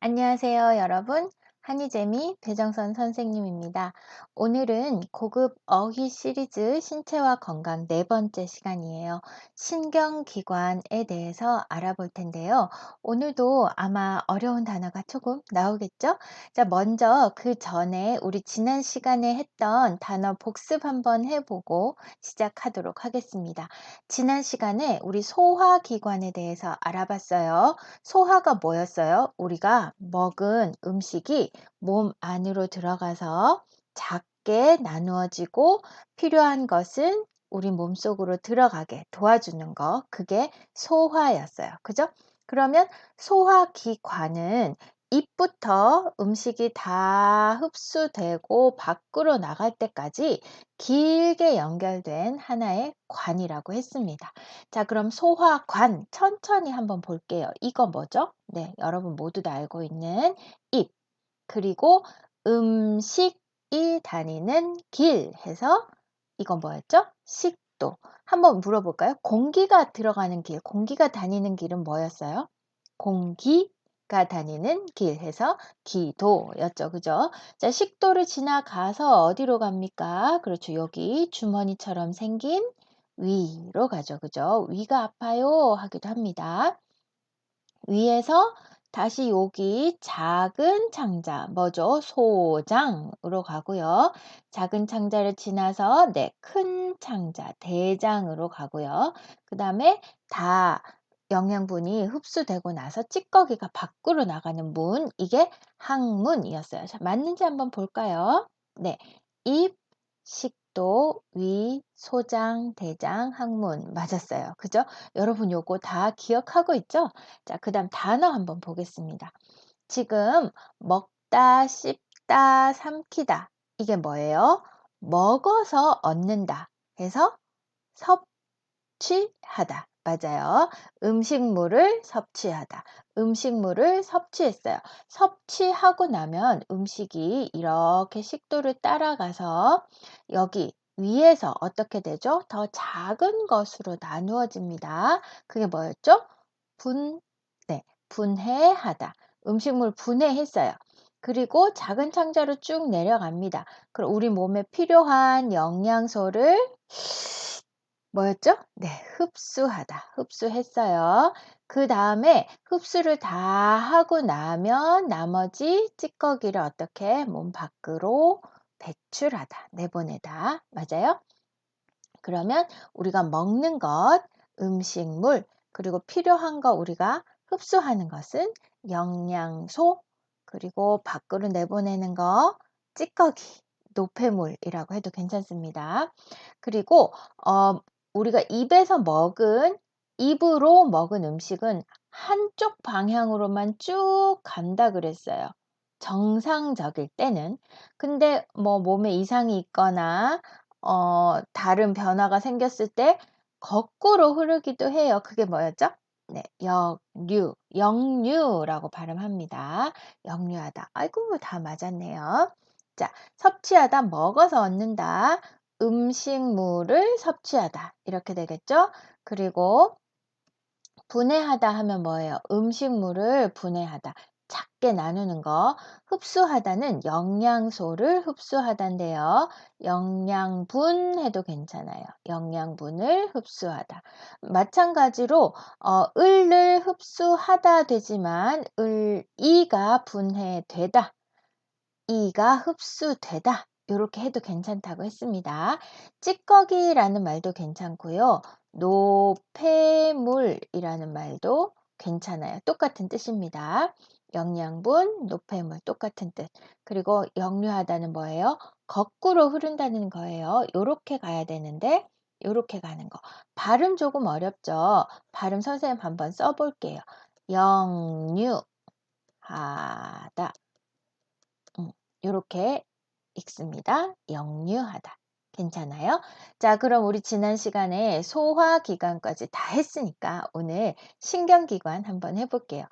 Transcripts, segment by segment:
안녕하세요, 여러분. 한이재미 배정선 선생님입니다. 오늘은 고급 어휘 시리즈 신체와 건강 네 번째 시간이에요. 신경기관에 대해서 알아볼 텐데요. 오늘도 아마 어려운 단어가 조금 나오겠죠? 자, 먼저 그 전에 우리 지난 시간에 했던 단어 복습 한번 해보고 시작하도록 하겠습니다. 지난 시간에 우리 소화기관에 대해서 알아봤어요. 소화가 뭐였어요? 우리가 먹은 음식이 몸 안으로 들어가서 작게 나누어지고 필요한 것은 우리 몸속으로 들어가게 도와주는 거, 그게 소화였어요. 그죠? 그러면 소화기관은 입부터 음식이 다 흡수되고 밖으로 나갈 때까지 길게 연결된 하나의 관이라고 했습니다. 자, 그럼 소화관 천천히 한번 볼게요. 이거 뭐죠? 네, 여러분 모두 다 알고 있는 입, 그리고 음식이 다니는 길 해서 이건 뭐였죠? 식도. 한번 물어볼까요? 공기가 들어가는 길, 공기가 다니는 길은 뭐였어요? 공기가 다니는 길 해서 기도였죠. 그죠? 자, 식도를 지나가서 어디로 갑니까? 그렇죠. 여기 주머니처럼 생긴 위로 가죠. 그죠? 위가 아파요 하기도 합니다. 위에서 다시 여기 작은 창자, 뭐죠? 소장으로 가고요. 작은 창자를 지나서 큰 창자, 대장으로 가고요. 그 다음에 다 영양분이 흡수되고 나서 찌꺼기가 밖으로 나가는 문, 이게 항문이었어요. 자, 맞는지 한번 볼까요? 네, 입, 식도, 위, 소장, 대장, 항문 맞았어요. 그죠? 여러분 요거 다 기억하고 있죠? 자, 그 다음 단어 한번 보겠습니다. 지금 먹다, 씹다, 삼키다. 이게 뭐예요? 먹어서 얻는다 해서 섭취하다. 맞아요. 음식물을 섭취하다. 음식물을 섭취했어요. 섭취하고 나면 음식이 이렇게 식도를 따라가서 여기 위에서 어떻게 되죠? 더 작은 것으로 나누어집니다. 그게 뭐였죠? 네, 분해하다. 음식물 분해했어요. 그리고 작은 창자로 쭉 내려갑니다. 그럼 우리 몸에 필요한 영양소를 뭐였죠? 네, 흡수하다. 흡수했어요. 그 다음에 흡수를 다 하고 나면 나머지 찌꺼기를 어떻게 몸 밖으로 배출하다. 내보내다. 맞아요? 그러면 우리가 먹는 것, 음식물, 그리고 필요한 거 우리가 흡수하는 것은 영양소, 그리고 밖으로 내보내는 거, 찌꺼기, 노폐물이라고 해도 괜찮습니다. 그리고 우리가 입으로 먹은 음식은 한쪽 방향으로만 쭉 간다 그랬어요. 정상적일 때는. 근데 뭐 몸에 이상이 있거나 다른 변화가 생겼을 때 거꾸로 흐르기도 해요. 그게 뭐였죠? 네, 역류라고 발음합니다. 역류하다. 아이고, 다 맞았네요. 자, 섭취하다, 먹어서 얻는다. 음식물을 섭취하다. 이렇게 되겠죠? 그리고 분해하다 하면 뭐예요? 음식물을 분해하다. 작게 나누는 거. 흡수하다는 영양소를 흡수하다인데요. 영양분 해도 괜찮아요. 영양분을 흡수하다. 마찬가지로 을을 흡수하다 되지만 이가 분해되다. 이가 흡수되다. 이렇게 해도 괜찮다고 했습니다. 찌꺼기라는 말도 괜찮고요. 노폐물이라는 말도 괜찮아요. 똑같은 뜻입니다. 영양분, 노폐물 똑같은 뜻. 그리고 역류하다는 뭐예요? 거꾸로 흐른다는 거예요. 요렇게 가야 되는데 요렇게 가는 거. 발음 조금 어렵죠? 발음 선생님 한번 써볼게요. 역류하다. 요렇게 읽습니다. 역류하다. 괜찮아요? 자, 그럼 우리 지난 시간에 소화기관까지 다 했으니까 오늘 신경기관 한번 해볼게요.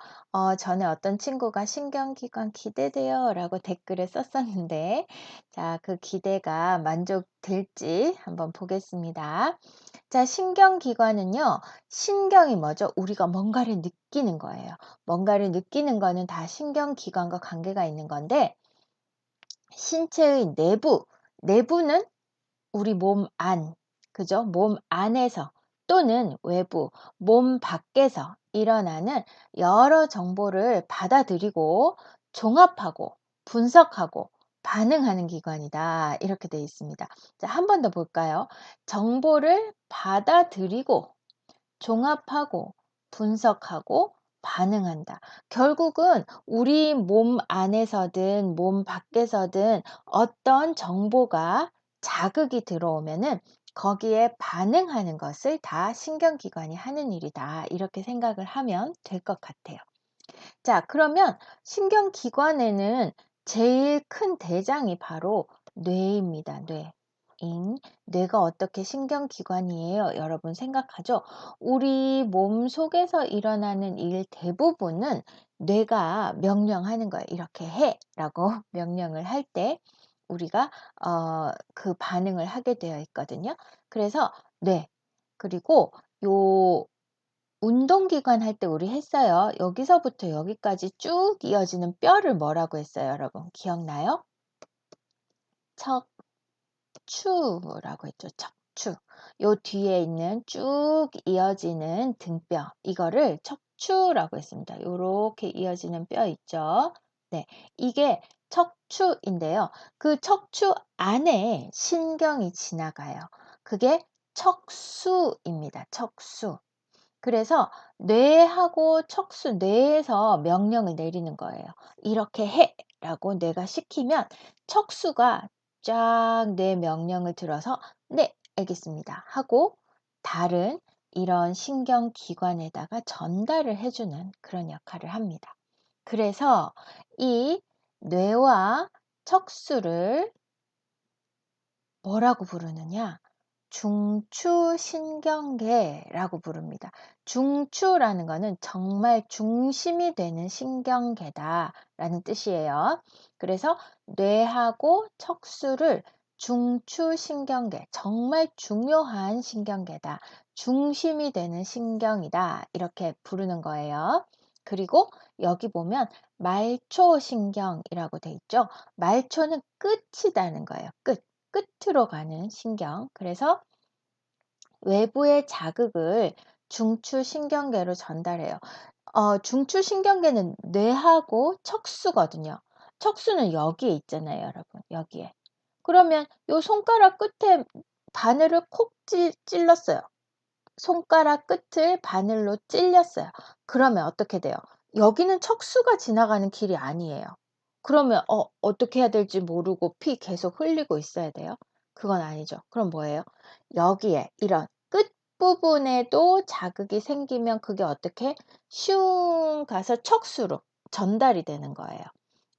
전에 어떤 친구가 신경기관 기대돼요 라고 댓글을 썼었는데, 자, 그 기대가 만족될지 한번 보겠습니다. 자, 신경기관은요, 신경이 뭐죠? 우리가 뭔가를 느끼는 거예요. 뭔가를 느끼는 거는 다 신경기관과 관계가 있는 건데, 신체의 내부는 우리 몸 안, 그죠? 몸 안에서 또는 외부, 몸 밖에서 일어나는 여러 정보를 받아들이고 종합하고 분석하고 반응하는 기관이다. 이렇게 되어 있습니다. 자, 한 번 더 볼까요? 정보를 받아들이고 종합하고 분석하고 반응한다. 결국은 우리 몸 안에서든 몸 밖에서든 어떤 정보가 자극이 들어오면은 거기에 반응하는 것을 다 신경기관이 하는 일이다. 이렇게 생각을 하면 될 것 같아요. 자, 그러면 신경기관에는 제일 큰 대장이 바로 뇌입니다. 뇌. 뇌가 어떻게 신경기관이에요? 여러분 생각하죠? 우리 몸 속에서 일어나는 일 대부분은 뇌가 명령하는 거예요. 이렇게 해! 라고 명령을 할 때 우리가 그 반응을 하게 되어 있거든요. 그래서 뇌, 그리고 요 운동기관 할 때 우리 했어요. 여기서부터 여기까지 쭉 이어지는 뼈를 뭐라고 했어요, 여러분? 기억나요? 척추라고 했죠. 척추. 요 뒤에 있는 쭉 이어지는 등뼈. 이거를 척추라고 했습니다. 요렇게 이어지는 뼈 있죠. 네. 이게 척추인데요. 그 척추 안에 신경이 지나가요. 그게 척수입니다. 척수. 그래서 뇌하고 척수, 뇌에서 명령을 내리는 거예요. 이렇게 해! 라고 뇌가 시키면 척수가 쫙 뇌 명령을 들어서 네, 알겠습니다. 하고 다른 이런 신경기관에다가 전달을 해주는 그런 역할을 합니다. 그래서 이 뇌와 척수를 뭐라고 부르느냐? 중추신경계라고 부릅니다. 중추라는 것은 정말 중심이 되는 신경계다라는 뜻이에요. 그래서 뇌하고 척수를 중추신경계, 정말 중요한 신경계다. 중심이 되는 신경이다. 이렇게 부르는 거예요. 그리고 여기 보면 말초신경이라고 돼 있죠. 말초는 끝이라는 거예요. 끝으로 가는 신경. 그래서 외부의 자극을 중추신경계로 전달해요. 중추신경계는 뇌하고 척수거든요. 척수는 여기에 있잖아요, 여러분. 여기에. 그러면 요 손가락 끝에 바늘을 콕 찔렀어요. 손가락 끝을 바늘로 찔렸어요. 그러면 어떻게 돼요? 여기는 척수가 지나가는 길이 아니에요. 그러면 어떻게 해야 될지 모르고 피 계속 흘리고 있어야 돼요? 그건 아니죠. 그럼 뭐예요? 여기에 이런 끝부분에도 자극이 생기면 그게 어떻게 슝 가서 척수로 전달이 되는 거예요.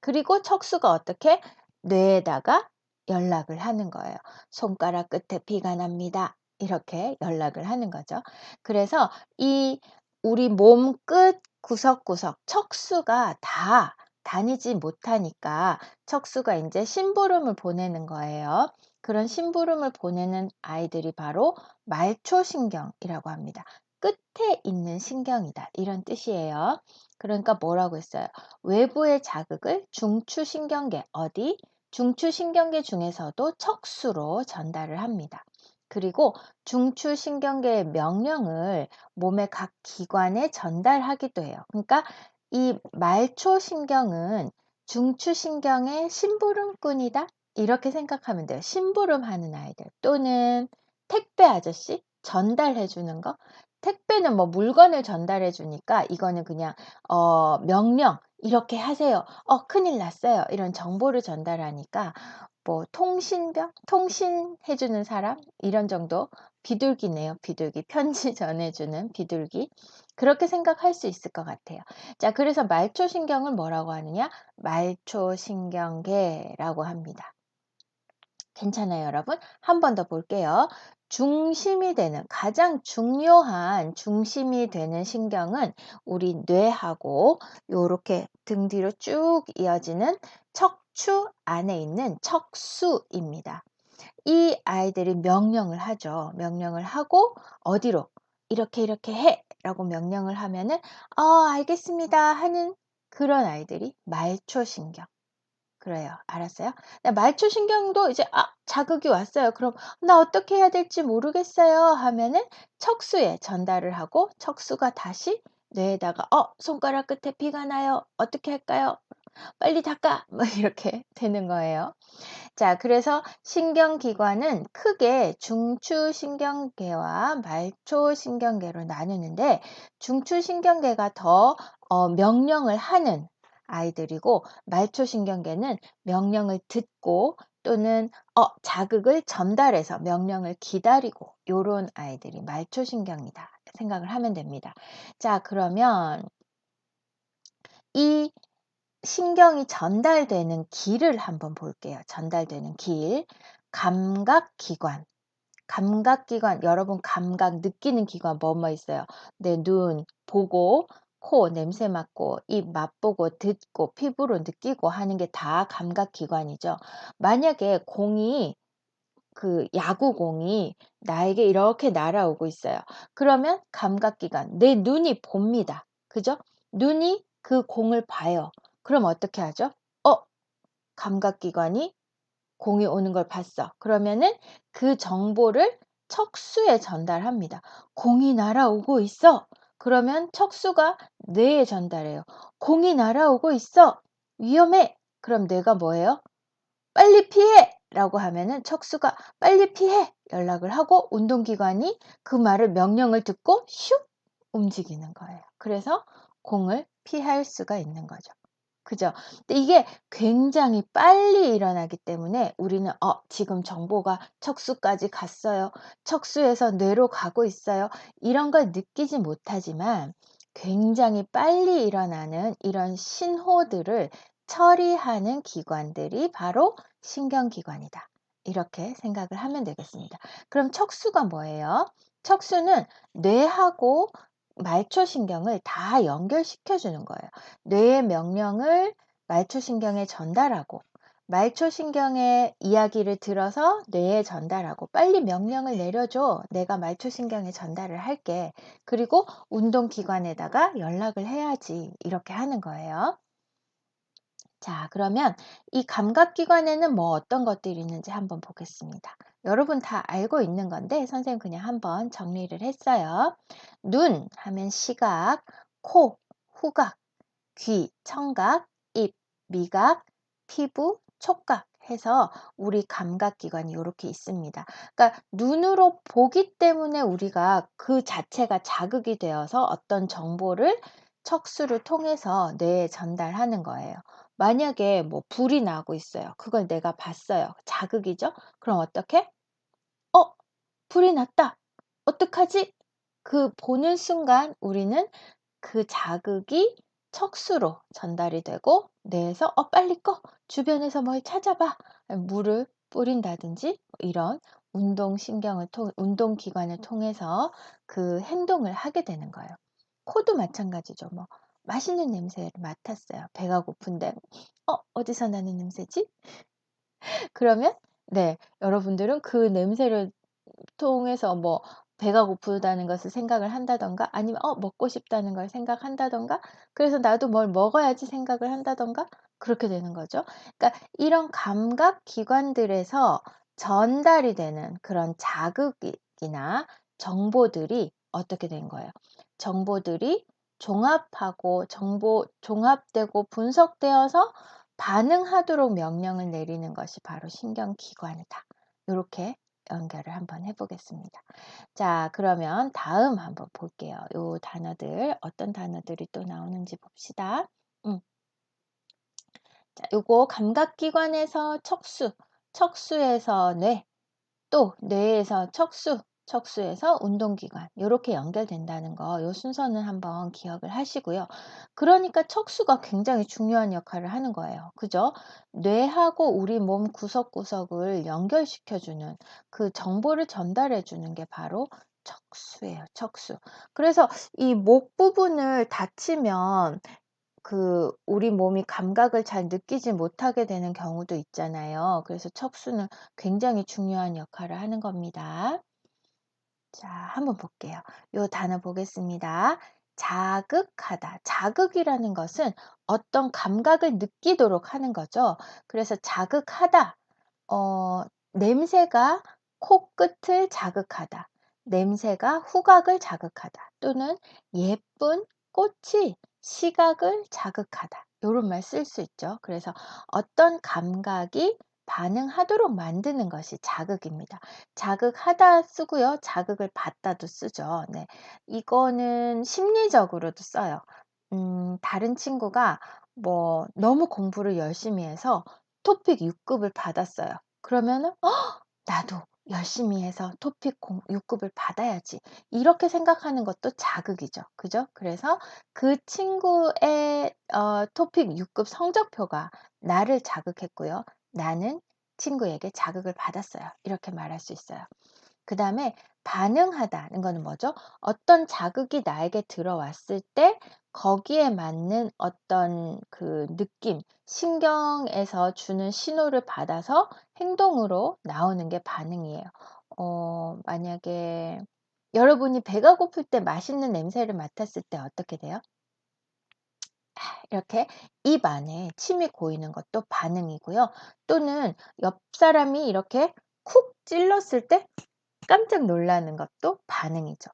그리고 척수가 어떻게 뇌에다가 연락을 하는 거예요. 손가락 끝에 피가 납니다. 이렇게 연락을 하는 거죠. 그래서 이 우리 몸 끝 구석구석 척수가 다 다니지 못하니까 척수가 이제 심부름을 보내는 거예요. 그런 심부름을 보내는 아이들이 바로 말초신경이라고 합니다. 끝에 있는 신경이다. 이런 뜻이에요. 그러니까 뭐라고 했어요? 외부의 자극을 중추신경계, 어디? 중추신경계 중에서도 척수로 전달을 합니다. 그리고 중추신경계의 명령을 몸의 각 기관에 전달하기도 해요. 그러니까 이 말초신경은 중추신경의 심부름꾼이다. 이렇게 생각하면 돼요. 심부름하는 아이들 또는 택배 아저씨 전달해 주는 거. 택배는 뭐 물건을 전달해 주니까 이거는 그냥 명령 이렇게 하세요. 큰일 났어요. 이런 정보를 전달하니까 뭐 통신병, 통신해 주는 사람 이런 정도 비둘기네요. 비둘기 편지 전해주는 비둘기 그렇게 생각할 수 있을 것 같아요. 자, 그래서 말초신경을 뭐라고 하느냐? 말초신경계라고 합니다. 괜찮아요, 여러분? 한 번 더 볼게요. 중심이 되는, 가장 중요한 중심이 되는 신경은 우리 뇌하고 요렇게 등 뒤로 쭉 이어지는 척추 안에 있는 척수입니다. 이 아이들이 명령을 하죠. 명령을 하고 어디로? 이렇게 이렇게 해! 라고 명령을 하면은 알겠습니다 하는 그런 아이들이 말초신경. 그래요. 알았어요? 말초신경도 이제 자극이 왔어요. 그럼 나 어떻게 해야 될지 모르겠어요 하면은 척수에 전달을 하고 척수가 다시 뇌에다가 손가락 끝에 피가 나요. 어떻게 할까요? 빨리 닦아. 뭐 이렇게 되는 거예요. 자, 그래서 신경기관은 크게 중추신경계와 말초신경계로 나누는데 중추신경계가 더 명령을 하는 아이들이고 말초신경계는 명령을 듣고 또는 자극을 전달해서 명령을 기다리고 요런 아이들이 말초신경이다 생각을 하면 됩니다. 자, 그러면 이 신경이 전달되는 길을 한번 볼게요. 전달되는 길. 감각기관. 감각기관, 여러분 감각 느끼는 기관 뭐뭐 있어요? 내 눈 보고, 코 냄새 맡고, 입 맛보고, 듣고, 피부로 느끼고 하는 게 다 감각기관이죠. 만약에 야구공이 나에게 이렇게 날아오고 있어요. 그러면 감각기관, 내 눈이 봅니다. 그죠? 눈이 그 공을 봐요. 그럼 어떻게 하죠? 감각기관이 공이 오는 걸 봤어. 그러면은 그 정보를 척수에 전달합니다. 공이 날아오고 있어. 그러면 척수가 뇌에 전달해요. 공이 날아오고 있어. 위험해. 그럼 뇌가 뭐예요? 빨리 피해! 라고 하면은 척수가 빨리 피해! 연락을 하고 운동기관이 그 말을 명령을 듣고 슉! 움직이는 거예요. 그래서 공을 피할 수가 있는 거죠. 그죠? 근데 이게 굉장히 빨리 일어나기 때문에 우리는 지금 정보가 척수까지 갔어요. 척수에서 뇌로 가고 있어요. 이런 걸 느끼지 못하지만 굉장히 빨리 일어나는 이런 신호들을 처리하는 기관들이 바로 신경기관이다. 이렇게 생각을 하면 되겠습니다. 그럼 척수가 뭐예요? 척수는 뇌하고 말초신경을 다 연결시켜 주는 거예요. 뇌의 명령을 말초신경에 전달하고 말초신경의 이야기를 들어서 뇌에 전달하고 빨리 명령을 내려줘. 내가 말초신경에 전달을 할게. 그리고 운동기관에다가 연락을 해야지. 이렇게 하는 거예요. 자, 그러면 이 감각기관에는 뭐 어떤 것들이 있는지 한번 보겠습니다. 여러분 다 알고 있는 건데 선생님 그냥 한번 정리를 했어요. 눈 하면 시각, 코, 후각, 귀, 청각, 입, 미각, 피부, 촉각 해서 우리 감각기관이 이렇게 있습니다. 그러니까 눈으로 보기 때문에 우리가 그 자체가 자극이 되어서 어떤 정보를 척수를 통해서 뇌에 전달하는 거예요. 만약에 뭐 불이 나고 있어요. 그걸 내가 봤어요. 자극이죠? 그럼 어떻게? 불이 났다. 어떡하지? 그 보는 순간 우리는 그 자극이 척수로 전달이 되고 뇌에서 빨리 꺼. 주변에서 뭘 찾아봐. 물을 뿌린다든지 이런 운동기관을 통해서 그 행동을 하게 되는 거예요. 코도 마찬가지죠. 뭐 맛있는 냄새를 맡았어요. 배가 고픈데 어디서 나는 냄새지? 그러면 네, 여러분들은 그 냄새를 통해서 뭐 배가 고프다는 것을 생각을 한다던가 아니면 먹고 싶다는 걸 생각한다던가 그래서 나도 뭘 먹어야지 생각을 한다던가 그렇게 되는 거죠. 그러니까 이런 감각 기관들에서 전달이 되는 그런 자극이나 정보들이 어떻게 된 거예요? 정보들이 종합되고 분석되어서 반응하도록 명령을 내리는 것이 바로 신경기관이다. 이렇게 연결을 한번 해보겠습니다. 자, 그러면 다음 한번 볼게요. 요 단어들, 어떤 단어들이 또 나오는지 봅시다. 자, 요거 감각기관에서 척수, 척수에서 뇌, 또 뇌에서 척수, 척수에서 운동기관 요렇게 연결된다는 거 요 순서는 한번 기억을 하시고요. 그러니까 척수가 굉장히 중요한 역할을 하는 거예요. 그죠? 뇌하고 우리 몸 구석구석을 연결시켜 주는 그 정보를 전달해 주는 게 바로 척수예요, 척수. 그래서 이 목 부분을 다치면 우리 몸이 감각을 잘 느끼지 못하게 되는 경우도 있잖아요. 그래서 척수는 굉장히 중요한 역할을 하는 겁니다. 자, 한번 볼게요. 요 단어 보겠습니다. 자극하다. 자극이라는 것은 어떤 감각을 느끼도록 하는 거죠. 그래서 자극하다. 어, 냄새가 코끝을 자극하다. 냄새가 후각을 자극하다. 또는 예쁜 꽃이 시각을 자극하다. 요런 말 쓸 수 있죠. 그래서 어떤 감각이 반응하도록 만드는 것이 자극입니다. 자극하다 쓰고요. 자극을 받다도 쓰죠. 네. 이거는 심리적으로도 써요. 다른 친구가 뭐 너무 공부를 열심히 해서 토픽 6급을 받았어요. 그러면은 나도 열심히 해서 토픽 6급을 받아야지. 이렇게 생각하는 것도 자극이죠. 그죠? 그래서 그 친구의 토픽 6급 성적표가 나를 자극했고요. 나는 친구에게 자극을 받았어요. 이렇게 말할 수 있어요. 그 다음에 반응하다는 거는 뭐죠? 어떤 자극이 나에게 들어왔을 때 거기에 맞는 어떤 그 느낌, 신경에서 주는 신호를 받아서 행동으로 나오는 게 반응이에요. 만약에 여러분이 배가 고플 때 맛있는 냄새를 맡았을 때 어떻게 돼요? 이렇게 입 안에 침이 고이는 것도 반응이고요. 또는 옆 사람이 이렇게 쿡 찔렀을 때 깜짝 놀라는 것도 반응이죠.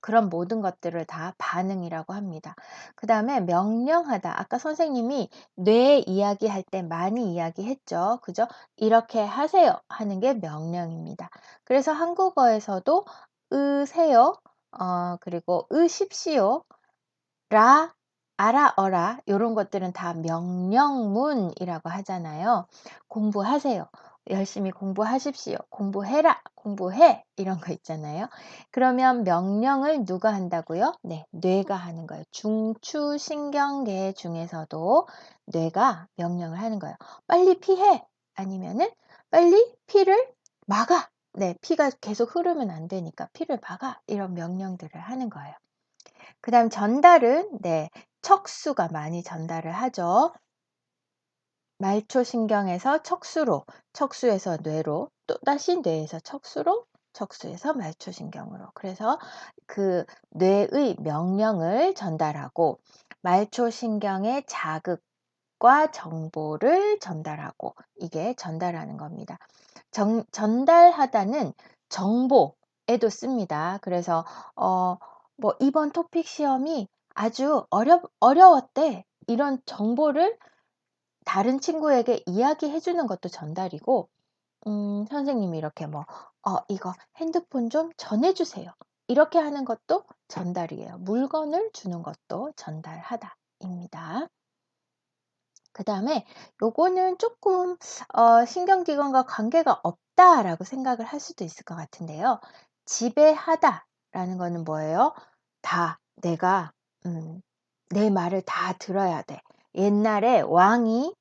그런 모든 것들을 다 반응이라고 합니다. 그 다음에 명령하다. 아까 선생님이 뇌 이야기할 때 많이 이야기했죠. 그죠? 이렇게 하세요 하는 게 명령입니다. 그래서 한국어에서도 으세요, 그리고 으십시오, 라, 알아, 어라 요런 것들은 다 명령문이라고 하잖아요. 공부하세요. 열심히 공부하십시오. 공부해라. 공부해. 이런 거 있잖아요. 그러면 명령을 누가 한다고요? 네, 뇌가 하는 거예요. 중추신경계 중에서도 뇌가 명령을 하는 거예요. 빨리 피해. 아니면은 빨리 피를 막아. 네, 피가 계속 흐르면 안 되니까 피를 막아. 이런 명령들을 하는 거예요. 그 다음 전달은 네, 척수가 많이 전달을 하죠. 말초신경에서 척수로, 척수에서 뇌로, 또다시 뇌에서 척수로, 척수에서 말초신경으로. 그래서 그 뇌의 명령을 전달하고 말초신경의 자극과 정보를 전달하고 이게 전달하는 겁니다. 전달하다는 정보에도 씁니다. 그래서 뭐 이번 토픽 시험이 아주 어려웠대. 이런 정보를 다른 친구에게 이야기해 주는 것도 전달이고, 선생님이 이렇게 뭐, 이거 핸드폰 좀 전해주세요. 이렇게 하는 것도 전달이에요. 물건을 주는 것도 전달하다입니다. 그 다음에 요거는 조금 신경기관과 관계가 없다라고 생각을 할 수도 있을 것 같은데요. 지배하다라는 거는 뭐예요? 내가 내 말을 다 들어야 돼. 옛날에 왕이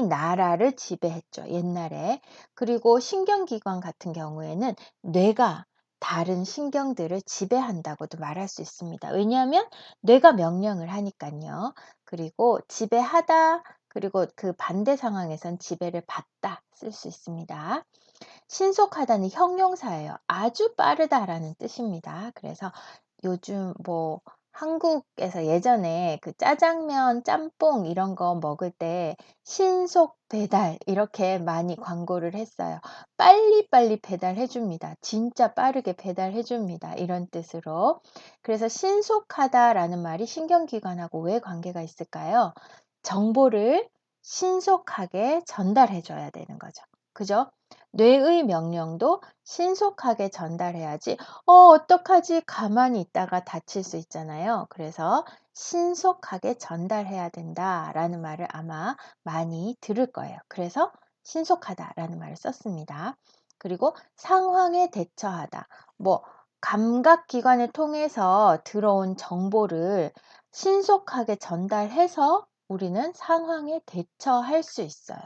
나라를 지배했죠. 옛날에. 그리고 신경기관 같은 경우에는 뇌가 다른 신경들을 지배한다고도 말할 수 있습니다. 왜냐하면 뇌가 명령을 하니까요. 그리고 지배하다, 그리고 그 반대 상황에선 지배를 받다 쓸 수 있습니다. 신속하다는 형용사예요. 아주 빠르다라는 뜻입니다. 그래서 요즘 뭐 한국에서 예전에 그 짜장면, 짬뽕 이런 거 먹을 때 신속 배달 이렇게 많이 광고를 했어요. 빨리빨리 배달해 줍니다. 진짜 빠르게 배달해 줍니다. 이런 뜻으로. 그래서 신속하다라는 말이 신경기관하고 왜 관계가 있을까요? 정보를 신속하게 전달해 줘야 되는 거죠. 그죠? 뇌의 명령도 신속하게 전달해야지 어떡하지? 가만히 있다가 다칠 수 있잖아요. 그래서 신속하게 전달해야 된다라는 말을 아마 많이 들을 거예요. 그래서 신속하다라는 말을 썼습니다. 그리고 상황에 대처하다. 뭐 감각기관을 통해서 들어온 정보를 신속하게 전달해서 우리는 상황에 대처할 수 있어요.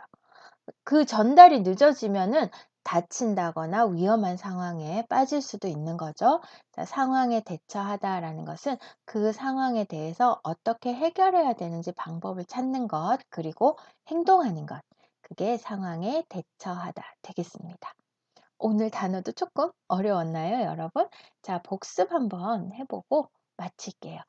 그 전달이 늦어지면은 다친다거나 위험한 상황에 빠질 수도 있는 거죠. 자, 상황에 대처하다라는 것은 그 상황에 대해서 어떻게 해결해야 되는지 방법을 찾는 것, 그리고 행동하는 것. 그게 상황에 대처하다 되겠습니다. 오늘 단어도 조금 어려웠나요, 여러분? 자, 복습 한번 해보고 마칠게요.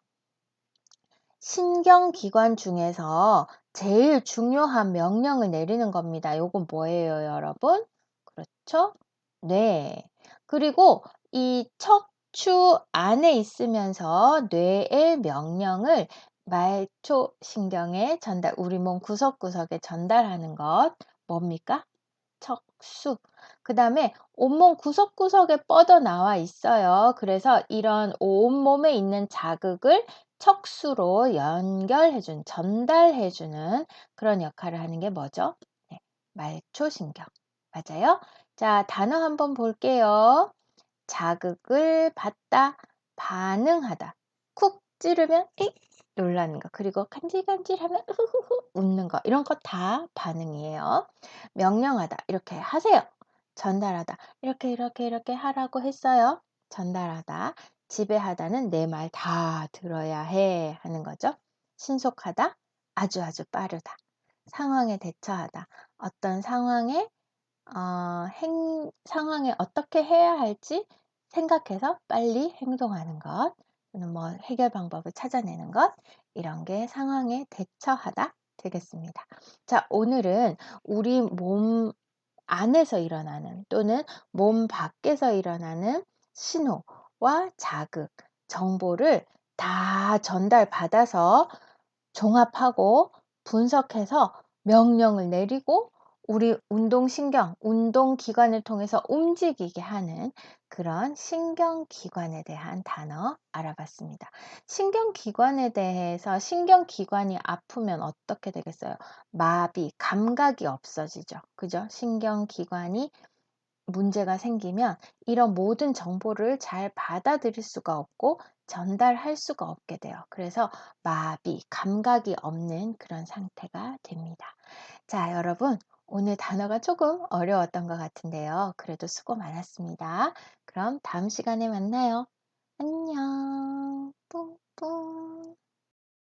신경기관 중에서 제일 중요한 명령을 내리는 겁니다. 요건 뭐예요, 여러분? 그렇죠? 뇌. 그리고 이 척추 안에 있으면서 뇌의 명령을 말초신경에 전달, 우리 몸 구석구석에 전달하는 것, 뭡니까? 척수. 그 다음에 온몸 구석구석에 뻗어나와 있어요. 그래서 이런 온몸에 있는 자극을 척수로 연결해준, 전달해주는 그런 역할을 하는 게 뭐죠? 네, 말초신경. 맞아요? 자, 단어 한번 볼게요. 자극을 받다, 반응하다. 쿡 찌르면 익 놀라는 거. 그리고 간질간질하면 으흐흐 웃는 거. 이런 거 다 반응이에요. 명령하다. 이렇게 하세요. 전달하다. 이렇게 하라고 했어요. 전달하다. 지배하다는 내 말 다 들어야 해 하는 거죠. 신속하다. 아주 빠르다. 상황에 대처하다. 어떤 상황에 상황에 어떻게 해야 할지 생각해서 빨리 행동하는 것, 또는 뭐 해결 방법을 찾아내는 것, 이런 게 상황에 대처하다 되겠습니다. 자, 오늘은 우리 몸 안에서 일어나는 또는 몸 밖에서 일어나는 신호와 자극, 정보를 다 전달받아서 종합하고 분석해서 명령을 내리고 우리 운동신경, 운동기관을 통해서 움직이게 하는 그런 신경기관에 대한 단어 알아봤습니다. 신경기관에 대해서 신경기관이 아프면 어떻게 되겠어요? 마비, 감각이 없어지죠. 그죠? 신경기관이 문제가 생기면 이런 모든 정보를 잘 받아들일 수가 없고 전달할 수가 없게 돼요. 그래서 마비, 감각이 없는 그런 상태가 됩니다. 자, 여러분, 오늘 단어가 조금 어려웠던 것 같은데요. 그래도 수고 많았습니다. 그럼 다음 시간에 만나요. 안녕. 뿡뿡.